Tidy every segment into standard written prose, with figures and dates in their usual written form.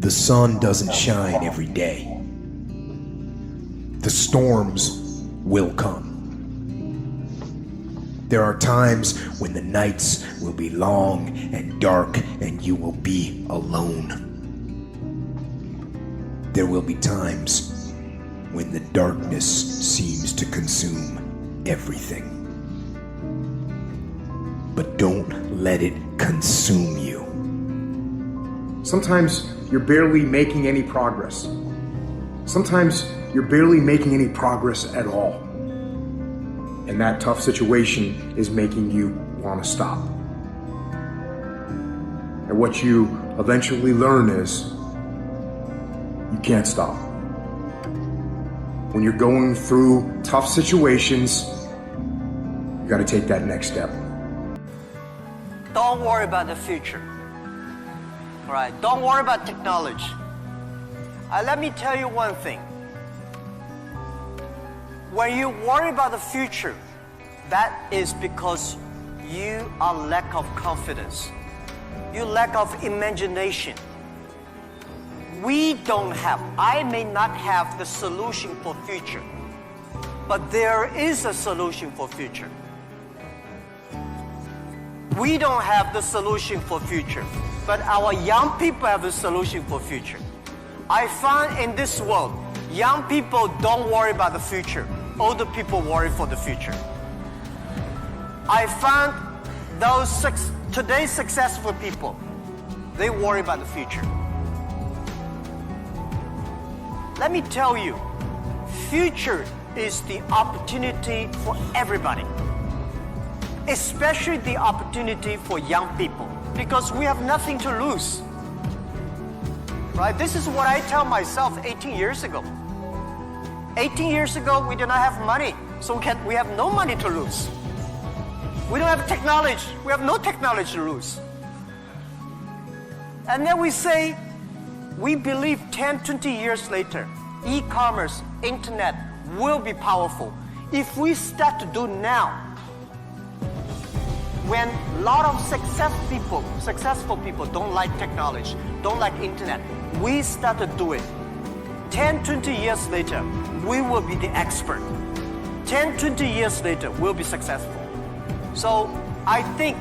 The sun doesn't shine every day. The storms will come. There are times when the nights will be long and dark and you will be alone. There will be times when the darkness seems to consume everything. But don't let it consume you. Sometimes you're barely making any progress. Sometimes you're barely making any progress at all. And that tough situation is making you want to stop. And what you eventually learn is you can't stop. When you're going through tough situations, you got to take that next step. Don't worry about the future. All right, don't worry about technology. Let me tell you one thing. When you worry about the future, that is because you are lack of confidence. You lack of imagination. I may not have the solution for future, but there is a solution for future. We don't have the solution for future, but our young people have the solution for future. I find in this world, young people don't worry about the future. Older people worry for the future. I found today's successful people, they worry about the future. Let me tell you, future is the opportunity for everybody, especially the opportunity for young people, because we have nothing to lose. Right? This is what I tell myself 18 years ago. 18 years ago, we did not have money, so we have no money to lose. We don't have technology. We have no technology to lose. And then we say, we believe 10, 20 years later, e-commerce, internet will be powerful. If we start to do now, when a lot of successful people don't like technology, don't like internet, we start to do it. 10, 20 years later, we will be the expert. 10, 20 years later, we'll be successful. So I think,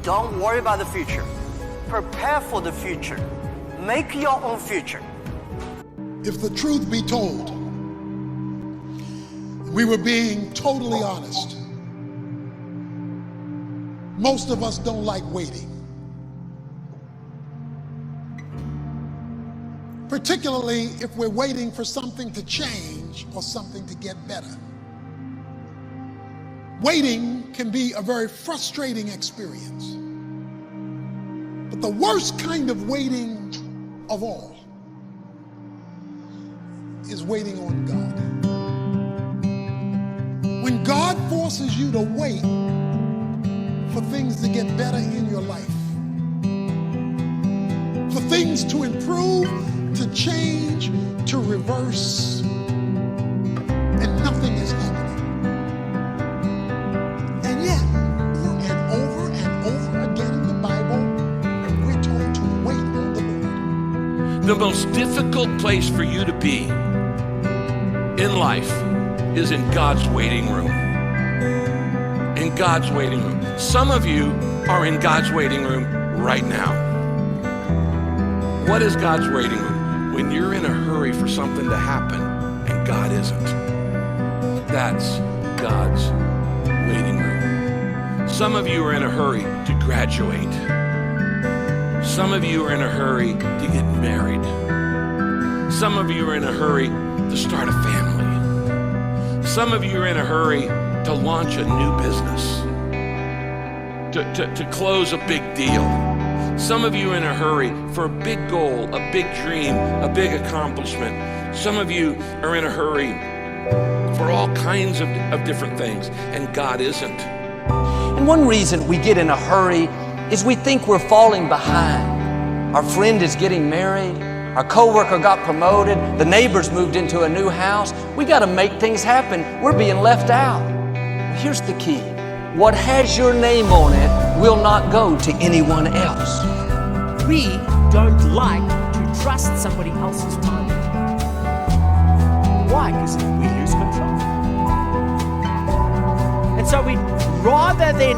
don't worry about the future. Prepare for the future. Make your own future. If the truth be told, we were being totally honest. Most of us don't like waiting. Particularly if we're waiting for something to change or something to get better. Waiting can be a very frustrating experience. But the worst kind of waiting of all is waiting on God. When God forces you to wait for things to get better in your life, for things to improve, to change, to reverse, and nothing is happening. And yet, over and over again in the Bible, we're told to wait on the Lord. The most difficult place for you to be in life is in God's waiting room. In God's waiting room. Some of you are in God's waiting room right now. What is God's waiting room? When you're in a hurry for something to happen and God isn't. That's God's waiting room. Some of you are in a hurry to graduate. Some of you are in a hurry to get married. Some of you are in a hurry to start a family. Some of you are in a hurry to launch a new business, to close a big deal. Some of you are in a hurry for a big goal, a big dream, a big accomplishment. Some of you are in a hurry for all kinds of different things, and God isn't. And one reason we get in a hurry is we think we're falling behind. Our friend is getting married. Our coworker got promoted. The neighbors moved into a new house. We got to make things happen. We're being left out. Here's the key. What has your name on it will not go to anyone else. We don't like to trust somebody else's time. Why? Because we lose control. And so we, rather than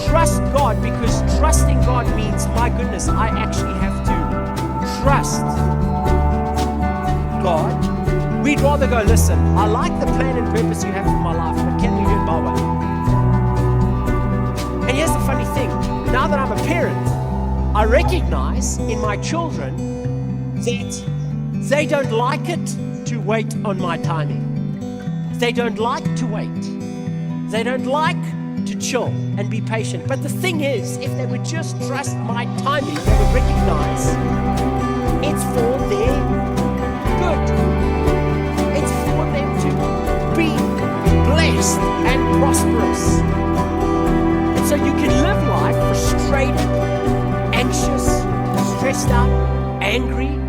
trust God, because trusting God means, my goodness, I actually have to trust God, we'd rather go, listen, I like the plan and purpose you have for my life, but can we do it my way? And here's the funny thing, now that I'm a parent, I recognize in my children that they don't like it to wait on my timing. They don't like to wait. They don't like to chill and be patient. But the thing is, if they would just trust my timing, they would recognize it's for their good. It's for them to be blessed and prosperous. And so you can live life frustrated, anxious, stressed out, angry,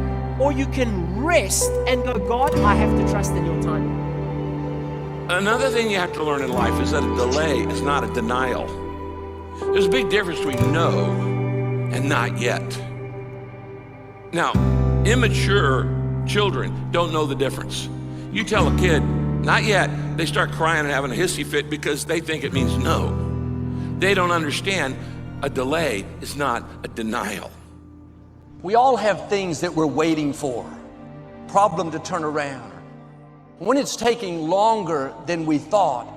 or you can rest and go, God, I have to trust in your timing. Another thing you have to learn in life is that a delay is not a denial. There's a big difference between no and not yet. Now, immature children don't know the difference. You tell a kid, not yet, they start crying and having a hissy fit because they think it means no. They don't understand a delay is not a denial. We all have things that we're waiting for, problem to turn around. When it's taking longer than we thought,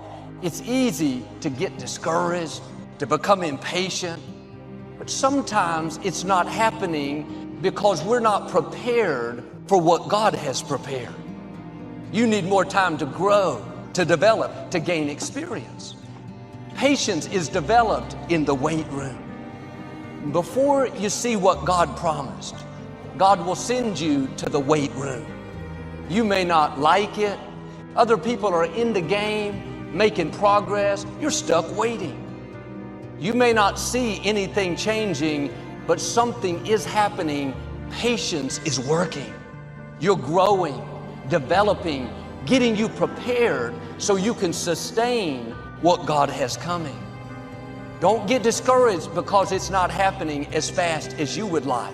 it's easy to get discouraged, to become impatient. But sometimes it's not happening because we're not prepared for what God has prepared. You need more time to grow, to develop, to gain experience. Patience is developed in the wait room. Before you see what God promised, God will send you to the wait room. You may not like it. Other people are in the game, making progress. You're stuck waiting. You may not see anything changing, but something is happening. Patience is working. You're growing, developing, getting you prepared so you can sustain what God has coming. Don't get discouraged because it's not happening as fast as you would like.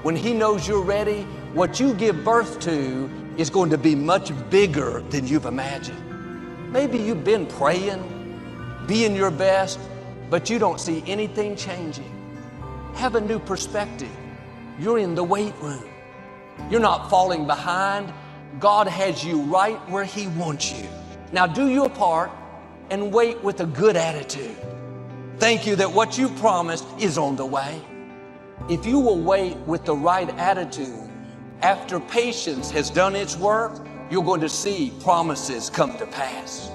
When He knows you're ready, what you give birth to is going to be much bigger than you've imagined. Maybe you've been praying, being your best, but you don't see anything changing. Have a new perspective. You're in the wait room. You're not falling behind. God has you right where He wants you. Now do your part and wait with a good attitude. Thank you that what you promised is on the way. If you will wait with the right attitude, after patience has done its work, you're going to see promises come to pass.